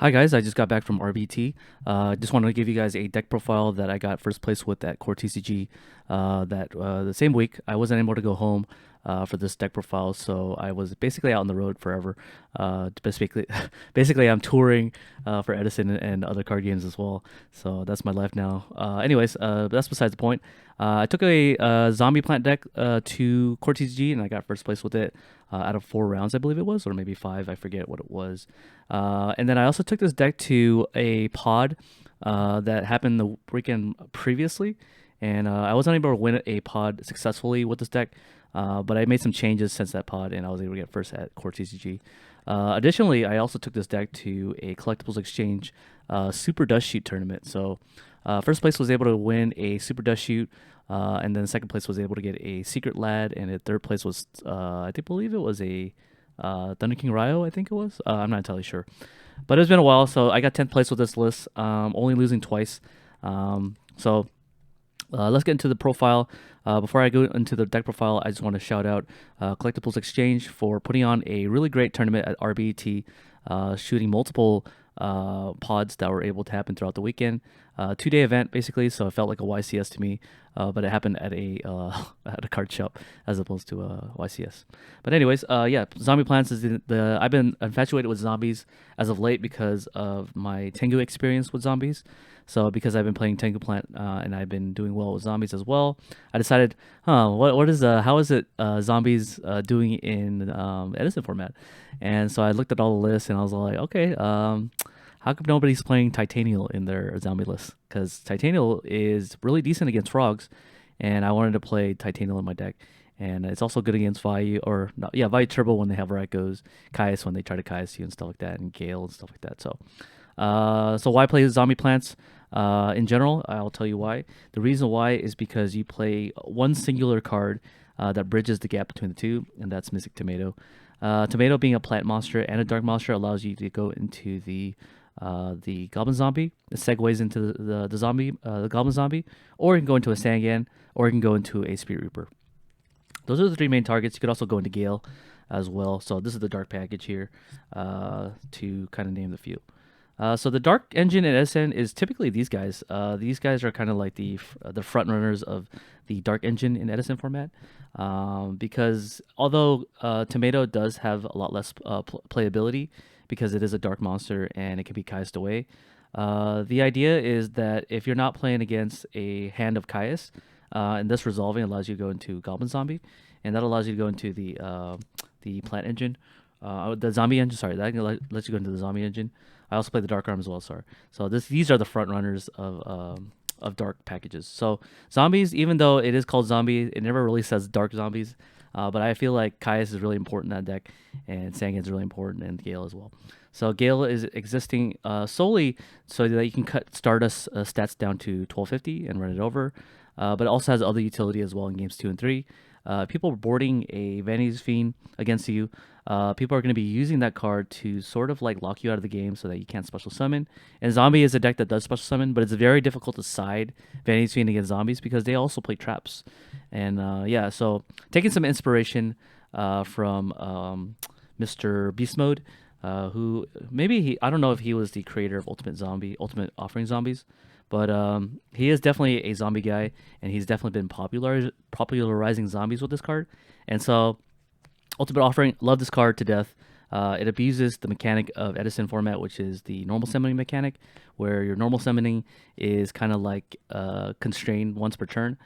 Hi guys, I just got back from RBT. Just wanted to give you guys a deck profile that I got first place with at Core TCG. That the same week I wasn't able to go home for this deck profile, so I was basically out on the road forever. Basically, basically I'm touring for Edison and other card games as well. So that's my life now. That's besides the point. I took a zombie plant deck to Core TCG and I got first place with it out of 4 rounds, I believe it was, or maybe five. I forget what it was. And then I also took this deck to a pod that happened the weekend previously, and I was unable to win a pod successfully with this deck, but I made some changes since that pod, and I was able to get first at Core TCG. Additionally, I also took this deck to a collectibles exchange Super Dust Shoot tournament. So, first place was able to win a Super Dust Shoot, and then second place was able to get a Secret Lad, and third place was believe it was a Thunder King Ryo, I think it was. I'm not entirely sure, but it's been a while. So I got 10th place with this list, only losing twice. Let's get into the profile. Before I go into the deck profile, I just want to shout out Collectibles Exchange for putting on a really great tournament at RBT, shooting multiple pods that were able to happen throughout the weekend. 2-day event basically, so it felt like a YCS to me, but it happened at a at a card shop as opposed to a YCS. But anyways, yeah, Zombie Plants is the I've been infatuated with zombies as of late because of my Tengu experience with zombies. So because I've been playing Tengu Plant and I've been doing well with zombies as well, I decided, what is how is it zombies doing in Edison format? And so I looked at all the lists and I was like, okay, how come nobody's playing Titanial in their zombie list? Because Titanial is really decent against frogs, and I wanted to play Titanial in my deck. And it's also good against Vayu, or no, yeah, Vayu Turbo when they have Raikos, Caius when they try to Caius you and stuff like that, and Gale and stuff like that. So why play zombie plants? In general, I'll tell you why. The reason why is because you play one singular card that bridges the gap between the two, and that's Mystic Tomato. Tomato being a plant monster and a dark monster allows you to go into the Goblin Zombie. It segues into the zombie, the Goblin Zombie, or you can go into a Sangan, or you can go into a Spirit Reaper. Those are the three main targets. You could also go into Gale as well. So this is the dark package here to kind of name the few. So the Dark Engine in Edison is typically these guys. These guys are kind of like the front runners of the Dark Engine in Edison format, because although Tomato does have a lot less playability because it is a dark monster and it can be cast away. The idea is that if you're not playing against a hand of Caius, and this resolving allows you to go into Goblin Zombie, and that allows you to go into the Plant Engine, the Zombie Engine. Sorry, that lets you go into the Zombie Engine. I also play the Dark Arm as well. Sorry. So these are the front runners of dark packages. So zombies, even though it is called zombie, it never really says dark zombies. But I feel like Caius is really important in that deck, and Sangan is really important, and Gale as well. So Gale is existing solely so that you can cut Stardust stats down to 1250 and run it over, but it also has other utility as well in games 2 and 3. People boarding a Vanity's Fiend against you, people are going to be using that card to sort of like lock you out of the game so that you can't special summon. And Zombie is a deck that does special summon, but it's very difficult to side Vanity's Fiend against zombies because they also play traps. And yeah, so taking some inspiration from Mr. Beast Mode, who I don't know if he was the creator of Ultimate Offering Zombies, but he is definitely a zombie guy, and he's definitely been popularizing zombies with this card. And so, Ultimate Offering, love this card to death. It abuses the mechanic of Edison format, which is the normal summoning mechanic, where your normal summoning is kind of like constrained once per turn.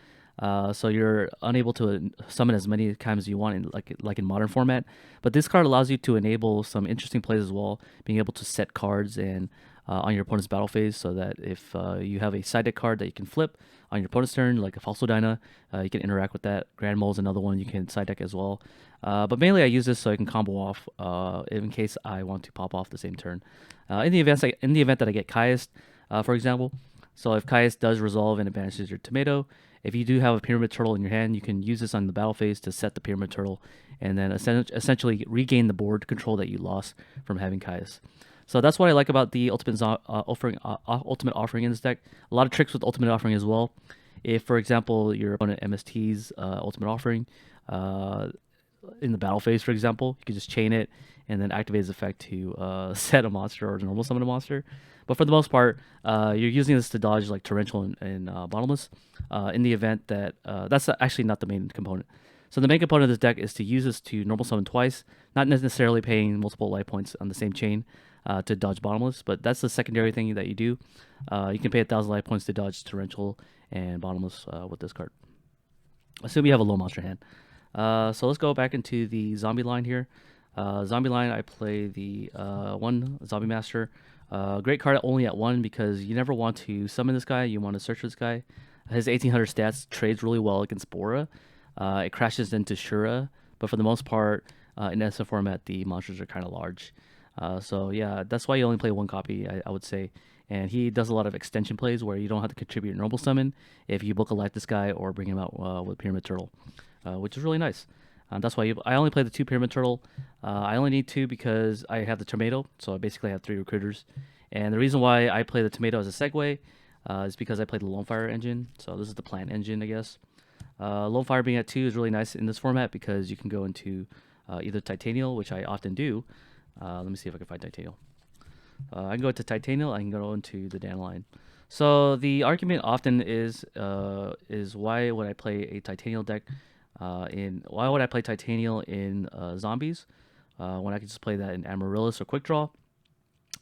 So you're unable to summon as many times as you want, like in modern format. But this card allows you to enable some interesting plays as well, being able to set cards and on your opponent's battle phase, so that if you have a side deck card that you can flip on your opponent's turn, like a Falsodyna, you can interact with that. Grand Mole's another one you can side deck as well. But mainly I use this so I can combo off in case I want to pop off the same turn. In the event that I get Caius, for example, so if Caius does resolve and it banishes your Tomato, if you do have a Pyramid Turtle in your hand, you can use this on the battle phase to set the Pyramid Turtle, and then essentially regain the board control that you lost from having Caius. So that's what I like about the Ultimate Offering in this deck. A lot of tricks with Ultimate Offering as well. If, for example, your opponent MST's Ultimate Offering in the battle phase, for example, you can just chain it and then activate his effect to set a monster or normal summon a monster. But for the most part, you're using this to dodge like torrential and bottomless. In the event that that's actually not the main component. So the main component of this deck is to use this to normal summon twice, not necessarily paying multiple life points on the same chain to dodge bottomless, but that's the secondary thing that you do. You can pay 1,000 life points to dodge torrential and bottomless with this card. Assume you have a low monster hand. So let's go back into the zombie line here. Zombie line, I play the one zombie master. Great card only at 1 because you never want to summon this guy. You want to search for this guy. His 1800 stats trades really well against Bora. It crashes into Shura, but for the most part, in Edison format, the monsters are kind of large. So yeah, that's why you only play 1 copy, I would say. And he does a lot of extension plays where you don't have to contribute a normal summon if you book a life this guy or bring him out with Pyramid Turtle, which is really nice. That's why I only play the 2 Pyramid Turtle. I only need 2 because I have the Tomato, so I basically have 3 recruiters. And the reason why I play the Tomato as a segue is because I play the Lone Fire engine. So this is the plant engine, I guess. Lone Fire being at 2 is really nice in this format because you can go into either Titanial, which I often do. Let me see if I can find Titanial. I can go to Titanial. I can go into the Dandelion. So the argument often is why would I play a Titanial deck why would I play Titanial in zombies when I can just play that in Amaryllis or Quick Draw?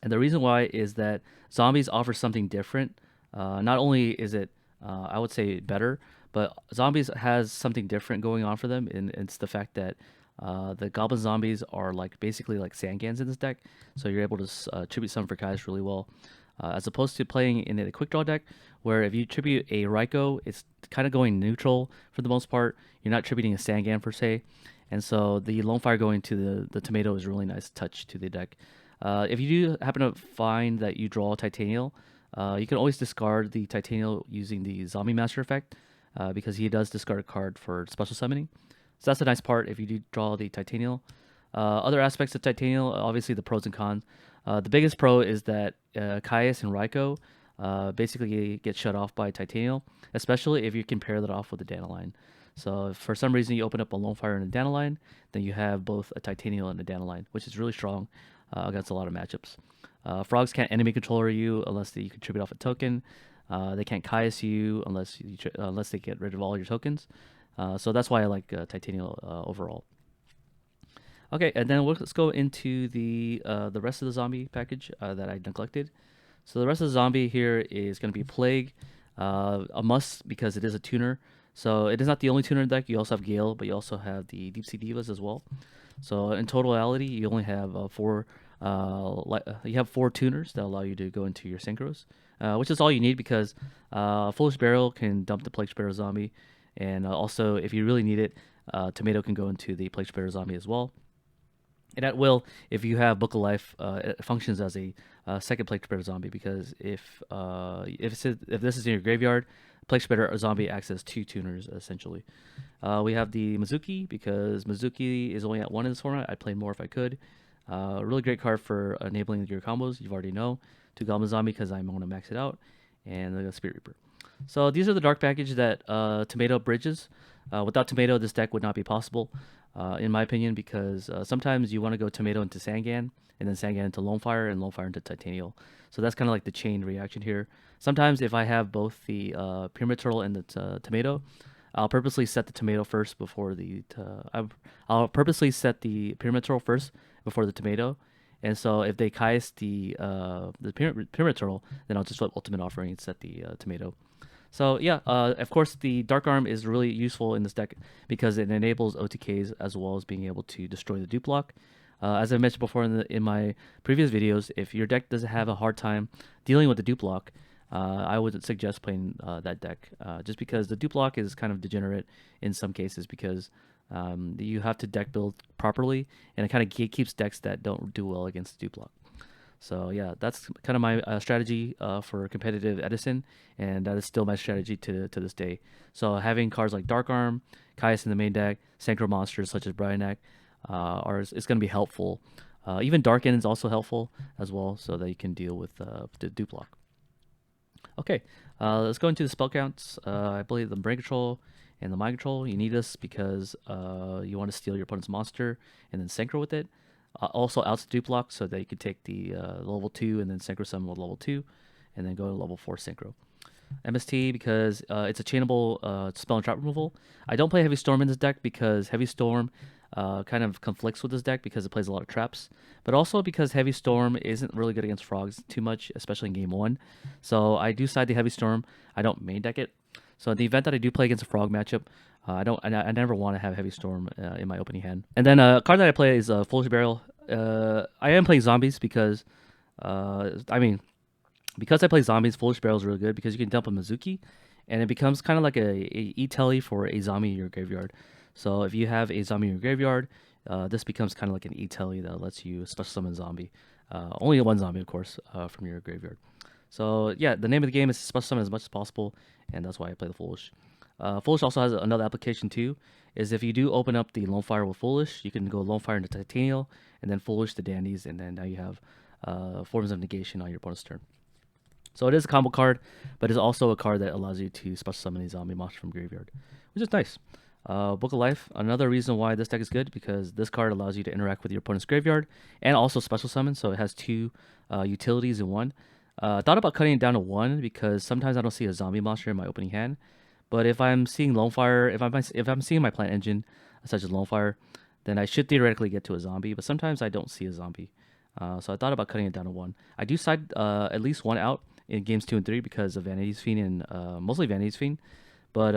And the reason why is that zombies offer something different. Not only is it I would say better, but zombies has something different going on for them, and it's the fact that the goblin zombies are like basically like Sangans in this deck, so you're able to tribute summon for Kai's really well, as opposed to playing in a quick draw deck where if you tribute a Raikou, it's kind of going neutral for the most part. You're not tributing a Sangan per se, and so the Lone Fire going to the Tomato is a really nice touch to the deck. If you do happen to find that you draw Titanial, you can always discard the Titanial using the Zombie Master effect, because he does discard a card for special summoning. So that's a nice part if you do draw the Titanial. Other aspects of Titanial, obviously the pros and cons. The biggest pro is that Caius and Raikou basically get shut off by Titanial, especially if you can pair that off with a Dandelion. So if for some reason you open up a Lone Fire and a Dandelion, then you have both a Titanial and a Dandelion, which is really strong against a lot of matchups. Frogs can't enemy controller you unless you contribute off a token. They can't Caius you unless they get rid of all your tokens. So that's why I like Titanial overall. Okay, and then let's go into the rest of the zombie package that I neglected. So the rest of the zombie here is going to be Plague, a must because it is a tuner. So it is not the only tuner in the deck. You also have Gale, but you also have the Deep Sea Divas as well. So in totality, you only have 4. You have 4 tuners that allow you to go into your synchros, which is all you need because Foolish Barrel can dump the Plague Sparrow zombie, and also if you really need it, Tomato can go into the Plague Sparrow zombie as well. And at will, if you have Book of Life, it functions as a second Plague Sparrow zombie because if this is in your graveyard, Plague Sparrow zombie acts as 2 tuners essentially. We have the Mizuki because Mizuki is only at 1 in this format. I'd play more if I could. Really great card for enabling your combos. You already know. 2 Goblin Zombie because I'm going to max it out, and the Spirit Reaper. So these are the dark package that Tomato bridges. Without Tomato, this deck would not be possible, in my opinion, because sometimes you want to go Tomato into Sangan, and then Sangan into Lone Fire, and Lone Fire into Titanial. So that's kind of like the chain reaction here. Sometimes if I have both the Pyramid Turtle and the Tomato, I'll purposely set the Tomato first before the... I'll purposely set the Pyramid Turtle first before the Tomato. And so if they Caius the Pyramid Turtle, then I'll just flip Ultimate Offering and set the Tomato. So yeah, of course the Dark Arm is really useful in this deck because it enables OTKs as well as being able to destroy the dupe block. As I mentioned before in my previous videos, if your deck doesn't have a hard time dealing with the dupe block, I would suggest playing that deck just because the dupe block is kind of degenerate in some cases because you have to deck build properly, and it kind of keeps decks that don't do well against the dupe block. So yeah, that's kind of my strategy for competitive Edison, and that is still my strategy to this day. So having cards like Dark Arm, Caius in the main deck, Synchro monsters such as Bryanak is going to be helpful. Even Dark End is also helpful as well, so that you can deal with the dupe block. Okay, let's go into the spell counts. I believe the Brain Control and the Mind Control, you need this because you want to steal your opponent's monster and then synchro with it. Also outs dupe block, so that you could take the level 2 and then synchro summon with level 2, and then go to level 4 synchro. MST because it's a chainable spell and trap removal. I don't play Heavy Storm in this deck because Heavy Storm kind of conflicts with this deck because it plays a lot of traps, but also because Heavy Storm isn't really good against frogs too much, especially in game 1. So I do side the Heavy Storm. I don't main deck it. So in the event that I do play against a frog matchup, I never want to have Heavy Storm in my opening hand. And then a card that I play is Foolish Burial. I am playing zombies because, because I play zombies, Foolish Burial is really good because you can dump a Mizuki, and it becomes kind of like a e-telly for a zombie in your graveyard. So if you have a zombie in your graveyard, this becomes kind of like an e-telly that lets you special summon a zombie. Only one zombie, of course, from your graveyard. So yeah, the name of the game is special summon as much as possible, and that's why I play the Foolish. Foolish also has another application too, is if you do open up the Lone Fire with Foolish, you can go Lone Fire into Titanial, and then Foolish to Dandies, and then now you have forms of negation on your opponent's turn. So it is a combo card, but it's also a card that allows you to special summon a zombie monster from graveyard, which is nice. Book of Life, another reason why this deck is good, because this card allows you to interact with your opponent's graveyard and also special summon, so it has two utilities in one. Thought about cutting it down to one because sometimes I don't see a zombie monster in my opening hand, but if I'm seeing Lone Fire, if I'm seeing my plant engine, such as Lone Fire, then I should theoretically get to a zombie, but sometimes I don't see a zombie. So I thought about cutting it down to one. I do side at least one out in games 2 and 3 because of Vanity's Fiend and mostly Vanity's Fiend. But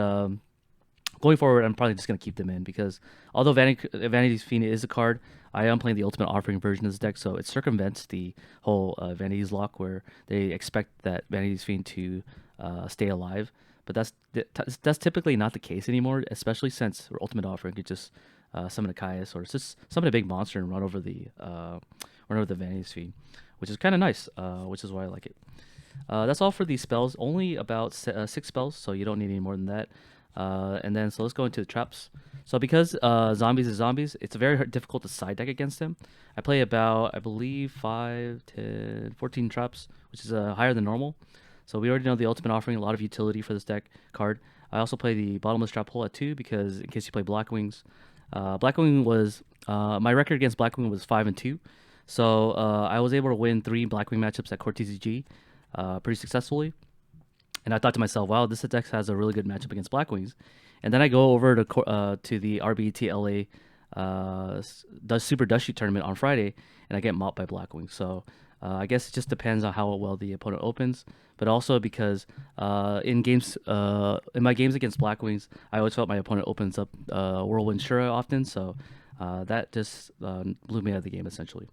going forward, I'm probably just going to keep them in because although Vanity's Fiend is a card, I am playing the Ultimate Offering version of this deck, so it circumvents the whole Vanity's lock where they expect that Vanity's Fiend to stay alive. But that's typically not the case anymore, especially since Ultimate Offering could just summon a Caius or just summon a big monster and run over the Vanity's Fiend, which is kind of nice, which is why I like it. That's all for these spells. Only about 6 spells, so you don't need any more than that. And then, so let's go into the traps. So because zombies is zombies, it's very difficult to side deck against them. I play about, I believe, 5, 10, 14 traps, which is higher than normal. So we already know the Ultimate Offering, a lot of utility for this deck card. I also play the Bottomless Trap Hole at 2 because in case you play Blackwings. Blackwing was, my record against Blackwing was 5-2. So I was able to win 3 Blackwing matchups at Core TCG pretty successfully. And I thought to myself, wow, this deck has a really good matchup against Blackwings. And then I go over to the RBT LA Super Dust Shoot tournament on Friday, and I get mopped by Blackwings. So I guess it just depends on how well the opponent opens, but also because in my games against Blackwings, I always felt my opponent opens up Whirlwind Shura often, so that just blew me out of the game essentially.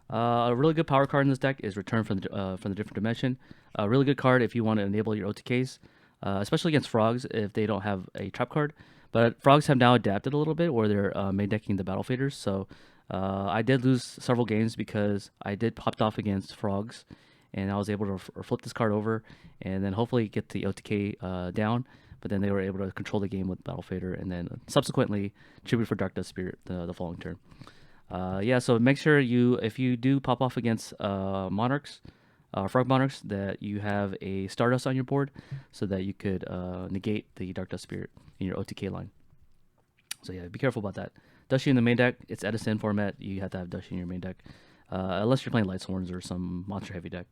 A really good power card in this deck is Return from the Different Dimension. A really good card if you want to enable your OTKs, especially against frogs if they don't have a trap card. But frogs have now adapted a little bit where they're main decking the battle faders. So I did lose several games because I did popped off against frogs, and I was able to flip this card over and then hopefully get the OTK down. But then they were able to control the game with battle fader and then subsequently tribute for Dark Dust Spirit the following turn. Yeah, so make sure if you do pop off against monarchs, frog monarchs, that you have a Stardust on your board so that you could negate the Dark Dust Spirit in your OTK line. So yeah, be careful about that. Dushy in the main deck, it's Edison format. You have to have Dushy in your main deck, unless you're playing Light Sworns or some monster heavy deck.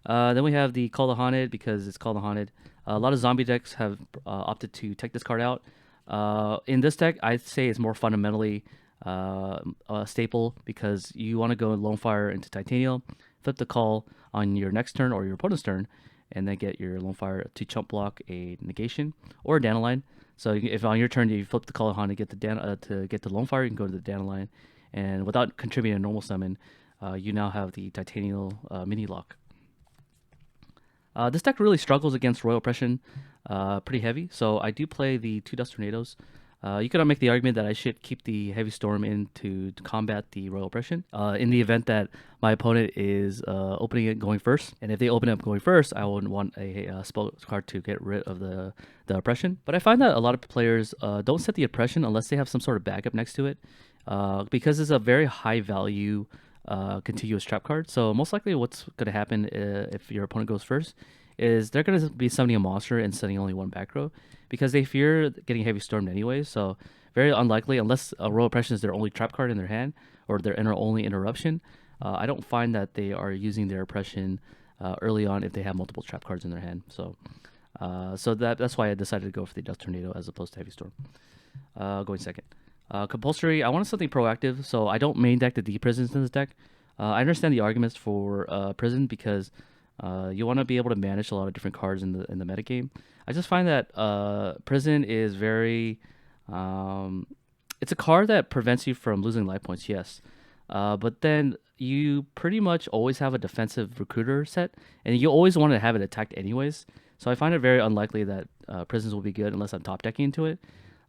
Then we have the Call the Haunted because it's Call the Haunted. A lot of zombie decks have opted to take this card out. In this deck, I'd say it's more fundamentally a staple because you want to go Lone Fire into Titanium, flip the Call on your next turn or your opponent's turn, and then get your Lone Fire to chump block a negation or a Dandelion. So if on your turn you flip the Call on to get the Lone Fire, you can go to the Dandelion, and without contributing a normal summon, you now have the Titanium mini lock. This deck really struggles against Royal Oppression pretty heavy, so I do play the 2 Dust Tornadoes. You could make the argument that I should keep the Heavy Storm in to combat the Royal Oppression in the event that my opponent is opening it going first. And if they open up going first, I would want a spell card to get rid of the Oppression. But I find that a lot of players don't set the Oppression unless they have some sort of backup next to it because it's a very high value contiguous trap card. So most likely what's going to happen if your opponent goes first is they're going to be summoning a monster and sending only one back row because they fear getting heavy stormed anyway. So very unlikely unless a royal oppression is their only trap card in their hand or their only interruption. I don't find that they are using their oppression early on if they have multiple trap cards in their hand. So that's why I decided to go for the Dust Tornado as opposed to Heavy Storm. Going second. Compulsory, I wanted something proactive, so I don't main deck the D prisons in this deck. I understand the arguments for prison because you want to be able to manage a lot of different cards in the metagame. I just find that prison is very it's a card that prevents you from losing life points, yes. But then you pretty much always have a defensive recruiter set, and you always want to have it attacked anyways. So I find it very unlikely that prisons will be good unless I'm top decking into it.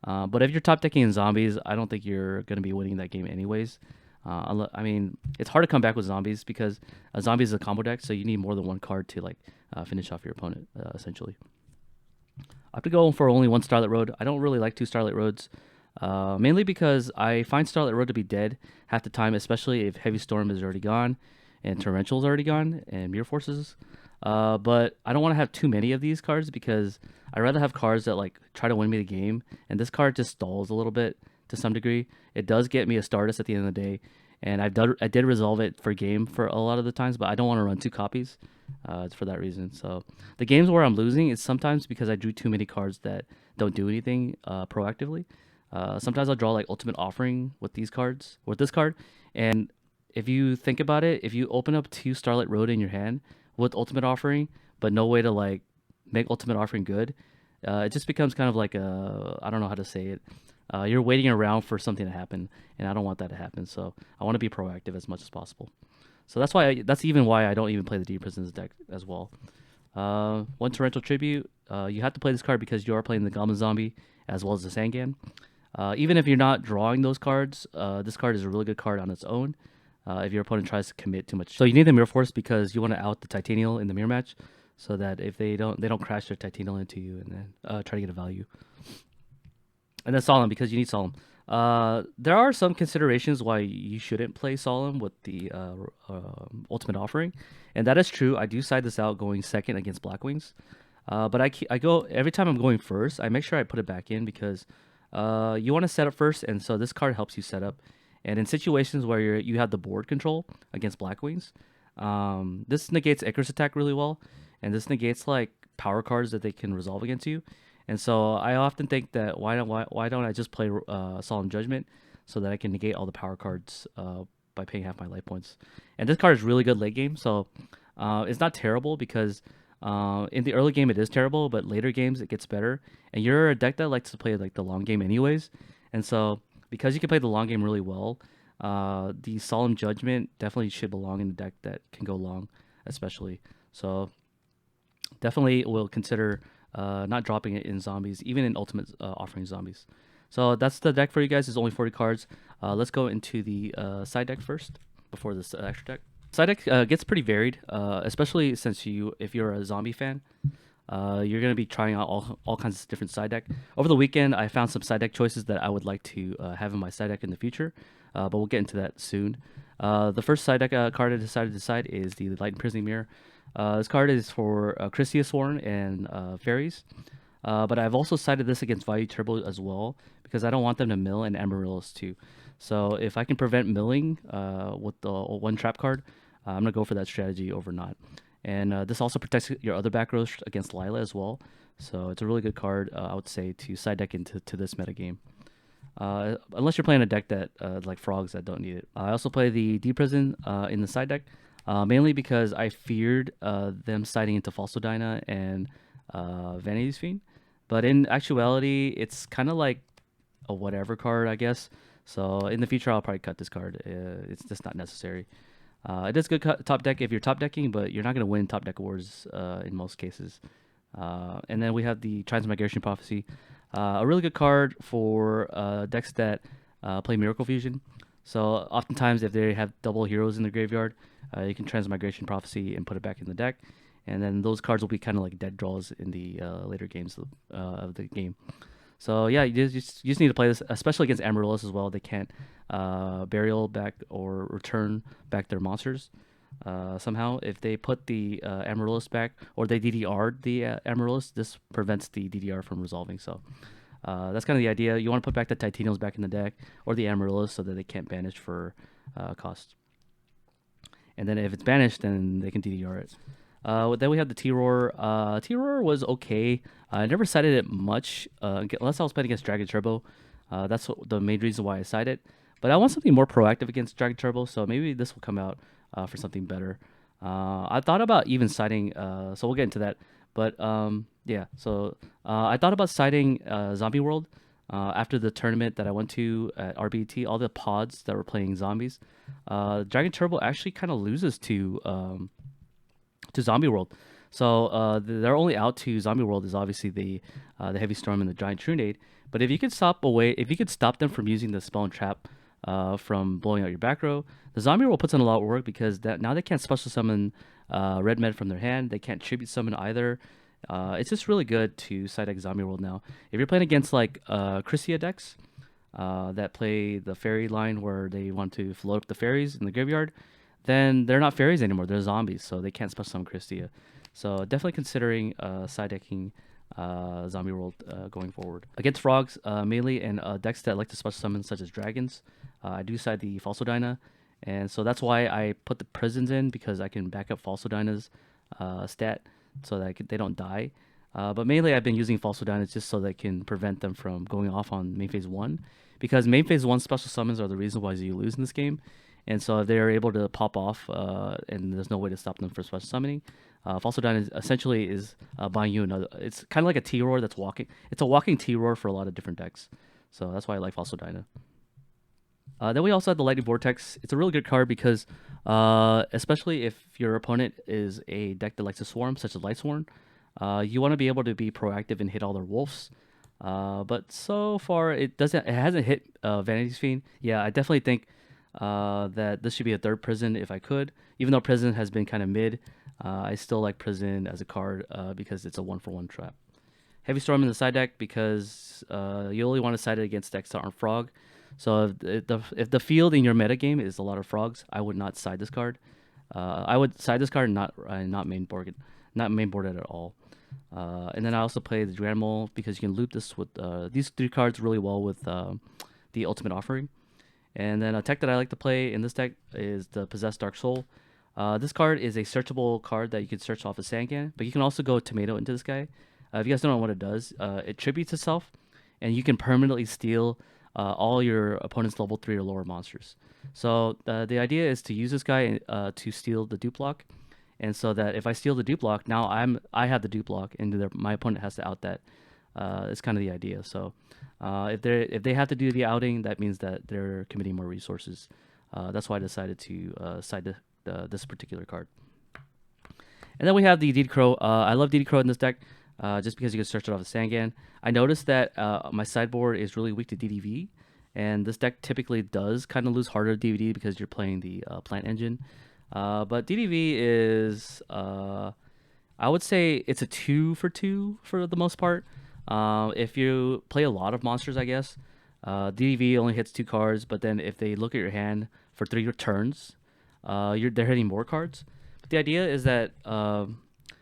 But if you're top decking in zombies, I don't think you're going to be winning that game anyways. I mean, it's hard to come back with zombies because zombies is a combo deck, so you need more than one card to finish off your opponent, essentially. I have to go for only one Starlit Road. I don't really like two Starlit Roads, mainly because I find Starlit Road to be dead half the time, especially if Heavy Storm is already gone and Torrential is already gone and Mirror Forces. But I don't want to have too many of these cards because I'd rather have cards that try to win me the game, and this card just stalls a little bit to some degree. It does get me a Stardust at the end of the day, and I did resolve it for game for a lot of the times, but I don't want to run two copies. It's for that reason. So the games where I'm losing is sometimes because I drew too many cards that don't do anything proactively. Sometimes I'll draw Ultimate Offering with these cards, with this card, and if you think about it, if you open up two Starlit Road in your hand with Ultimate Offering, but no way to make Ultimate Offering good, it just becomes kind of I don't know how to say it. You're waiting around for something to happen, and I don't want that to happen. So I want to be proactive as much as possible. So that's even why I don't even play the D Prisons deck as well. One Torrential Tribute. You have to play this card because you are playing the Goblin Zombie as well as the Sangan. Even if you're not drawing those cards, this card is a really good card on its own. If your opponent tries to commit too much, so you need the Mirror Force because you want to out the Titanial in the mirror match, so that if they don't crash their Titanial into you and then try to get a value. And then Solemn because you need Solemn. There are some considerations why you shouldn't play Solemn with the Ultimate Offering, and that is true. I do side this out going second against Blackwings, but I go every time I'm going first. I make sure I put it back in because you want to set up first, and so this card helps you set up. And in situations where you have the board control against Blackwings, this negates Icarus attack really well, and this negates power cards that they can resolve against you. And so I often think that why don't I just play Solemn Judgment so that I can negate all the power cards by paying half my life points. And this card is really good late game, so it's not terrible because in the early game it is terrible, but later games it gets better. And you're a deck that likes to play the long game anyways, and so because you can play the long game really well, the Solemn Judgment definitely should belong in a deck that can go long, especially. So definitely will consider not dropping it in zombies, even in Ultimate Offering zombies. So that's the deck for you guys. It's only 40 cards. Let's go into the side deck first before this extra deck. Side deck gets pretty varied, especially since if you're a zombie fan. You're going to be trying out all kinds of different side deck. Over the weekend, I found some side deck choices that I would like to have in my side deck in the future, but we'll get into that soon. The first side deck card I decided to decide is the Light Imprisoning Mirror. This card is for Chrysiosworn and Fairies, but I've also sided this against Value Turbo as well because I don't want them to mill and Amaryllis too. So if I can prevent milling with the one trap card, I'm going to go for that strategy over not. And this also protects your other back rows against Lila as well. So it's a really good card, I would say, to side deck into this metagame. Unless you're playing a deck that like Frogs that don't need it. I also play the D Prison in the side deck, mainly because I feared them siding into Falsodyna and Vanity's Fiend. But in actuality, it's kind of like a whatever card, I guess. So in the future, I'll probably cut this card. It's just not necessary. It is good top deck if you're top decking, but you're not going to win top deck awards in most cases. And then we have the Transmigration Prophecy, a really good card for decks that play Miracle Fusion. So oftentimes if they have double heroes in the graveyard, you can Transmigration Prophecy and put it back in the deck. And then those cards will be kind of like dead draws in the later games of the game. So yeah, you just need to play this, especially against Amaryllis as well. They can't burial back or return back their monsters. somehow. If they put the Amaryllis back or they DDR'd the Amaryllis, this prevents the DDR from resolving. So that's kind of the idea. You want to put back the Titanials back in the deck or the Amaryllis so that they can't banish for cost. And then if it's banished, then they can DDR it. Then we have the T-Roar. T-Roar was okay. I never sided it much, unless I was playing against Dragon Turbo. That's the main reason why I sided. But I want something more proactive against Dragon Turbo, so maybe this will come out for something better. I thought about even siding, so we'll get into that. But yeah, so I thought about siding Zombie World after the tournament that I went to at RBT. All the pods that were playing zombies, Dragon Turbo actually kind of loses to Zombie World. So they're only out to Zombie World is obviously the Heavy Storm and the Giant Trunade. But if you could stop them from using the spell and trap from blowing out your back row, the Zombie World puts in a lot of work because now they can't special summon Red Med from their hand. They can't tribute summon either. It's just really good to side deck Zombie World now. If you're playing against like Chrysia decks that play the fairy line where they want to float up the fairies in the graveyard, then they're not fairies anymore. They're zombies, so they can't special summon Christia. So definitely considering side decking Zombie World going forward. Against frogs, mainly, and decks that like to special summon, such as dragons, I do side the Falsodyna. And so that's why I put the prisons in, because I can back up Falsodyna's stat so that they don't die. But mainly I've been using Falsodynas just so that I can prevent them from going off on main phase 1. Because main phase 1 special summons are the reason why you lose in this game. And so if they're able to pop off and there's no way to stop them from special summoning, Falsodyna essentially is buying you another. It's kind of like a T-Roar that's walking. It's a walking T-Roar for a lot of different decks. So that's why I like Falsodyna. Then we also have the Lightning Vortex. It's a really good card because, especially if your opponent is a deck that likes to swarm, such as Lightsworn, you want to be able to be proactive and hit all their wolves. But so far, it hasn't hit Vanity's Fiend. Yeah, I definitely think that this should be a third Prison if I could. Even though Prison has been kind of mid, I still like Prison as a card because it's a 1-for-1 trap. Heavy Storm in the side deck because you only want to side it against decks that aren't frog. So if the field in your metagame is a lot of frogs, I would not side this card. I would side this card and not main board it at all. And then I also play the Dranimal because you can loop this with these 3 cards really well with the Ultimate Offering. And then a tech that I like to play in this deck is the Possessed Dark Soul. This card is a searchable card that you can search off of Sangan, but you can also go Tomato into this guy. If you guys don't know what it does, it tributes itself, and you can permanently steal all your opponent's level 3 or lower monsters. So the idea is to use this guy to steal the dupe block, and so that if I steal the dupe block, now I have the dupe block, and my opponent has to out that. It's kind of the idea. So if they have to do the outing, that means that they're committing more resources. That's why I decided to side this particular card. And then we have the DD Crow. I love DD Crow in this deck just because you can search it off of Sangan. I noticed that my sideboard is really weak to DDV, and this deck typically does kind of lose harder to DVD because you're playing the plant engine. But DDV is, I would say it's a 2-for-2 for the most part. If you play a lot of monsters, I guess, DDV only hits 2 cards, but then if they look at your hand for 3 turns, they're hitting more cards. But the idea is that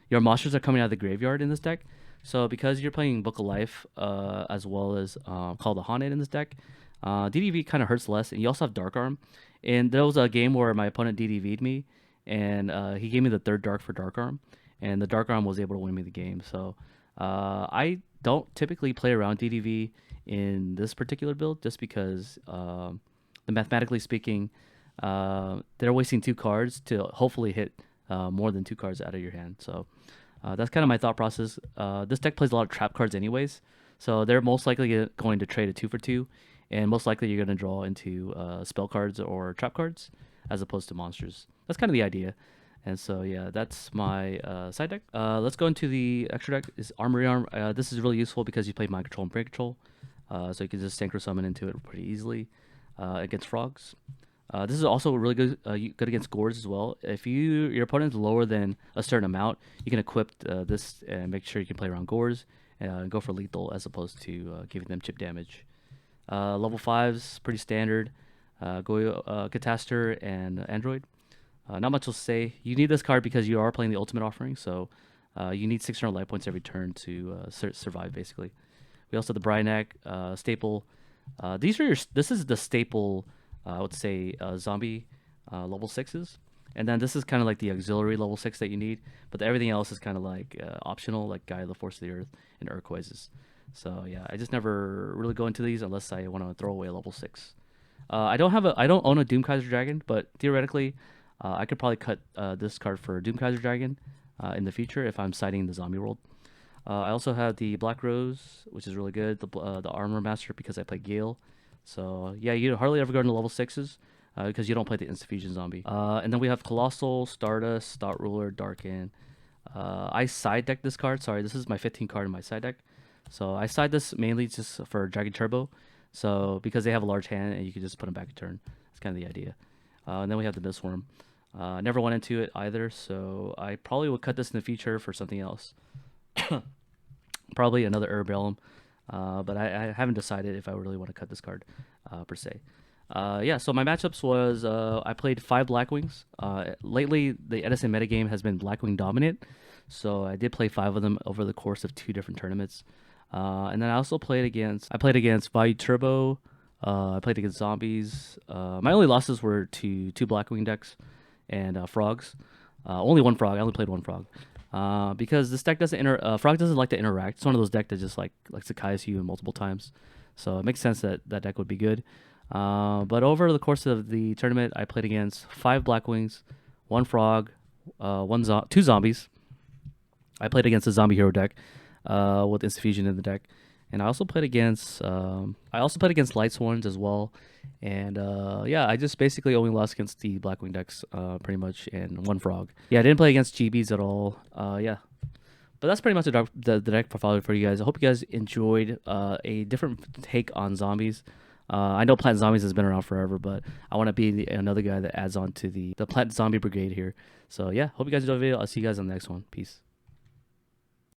your monsters are coming out of the graveyard in this deck. So because you're playing Book of Life as well as Call the Haunted in this deck, DDV kind of hurts less, and you also have Dark Arm. And there was a game where my opponent DDV'd me, and he gave me the 3rd Dark for Dark Arm, and the Dark Arm was able to win me the game. So I don't typically play around DDV in this particular build just because, mathematically speaking, they're wasting 2 cards to hopefully hit more than 2 cards out of your hand. So that's kind of my thought process. This deck plays a lot of trap cards anyways, so they're most likely going to trade a 2-for-2, and most likely you're going to draw into spell cards or trap cards as opposed to monsters. That's kind of the idea. And so, yeah, that's my side deck. Let's go into the extra deck. Is Armory Arm. This is really useful because you play Mind Control and Brain Control. So you can just Synchro Summon into it pretty easily against frogs. This is also really good against Gores as well. If your opponent is lower than a certain amount, you can equip this and make sure you can play around Gores and go for lethal as opposed to giving them chip damage. Level 5's pretty standard. Go Catastor and Android. Not much to say. You need this card because you are playing the Ultimate Offering, so you need 600 life points every turn to survive, basically. We also have the Bryanak, staple. This is the staple, I would say, zombie level 6s. And then this is kind of like the auxiliary level 6 that you need. But everything else is kind of like optional, like Gaia, the Force of the Earth, and Urquoises. So yeah, I just never really go into these unless I want to throw away a level 6. I don't own a Doomkaiser Dragon, but theoretically, I could probably cut this card for Doomkaiser Dragon in the future if I'm siding the zombie world. I also have the Black Rose, which is really good. The Armor Master because I play Gale. So yeah, you hardly ever go into level 6s because you don't play the Instant Fusion Zombie. And then we have Colossal, Stardust, Stout Ruler, Darken. I side deck this card. Sorry, this is my 15 card in my side deck. So I side this mainly just for Dragon Turbo. So because they have a large hand and you can just put them back a turn. That's kind of the idea. And then we have the Mistworm. Never went into it either, so I probably would cut this in the future for something else. Probably another Herbellum, but I haven't decided if I really want to cut this card per se. Yeah, so my matchups was I played 5 Blackwings. Lately, the Edison metagame has been Blackwing dominant, so I did play 5 of them over the course of 2 different tournaments. And then I also played against Value Turbo. I played against Zombies. My only losses were to 2 Blackwing decks and Frogs. Only 1 Frog. I only played 1 Frog. Because this deck doesn't Frog doesn't like to interact. It's one of those decks that just likes to Kai's you multiple times. So it makes sense that that deck would be good. But over the course of the tournament, I played against 5 Blackwings, 1 Frog, 2 Zombies. I played against a Zombie Hero deck with Instant Fusion in the deck. And I also played against Light Sworns as well. And yeah, I just basically only lost against the Blackwing decks pretty much, and 1 Frog. Yeah, I didn't play against GBs at all. Yeah. But that's pretty much the deck profile for you guys. I hope you guys enjoyed a different take on zombies. I know Plant Zombies has been around forever, but I want to be another guy that adds on to the Plant Zombie Brigade here. So yeah, hope you guys enjoyed the video. I'll see you guys on the next one. Peace.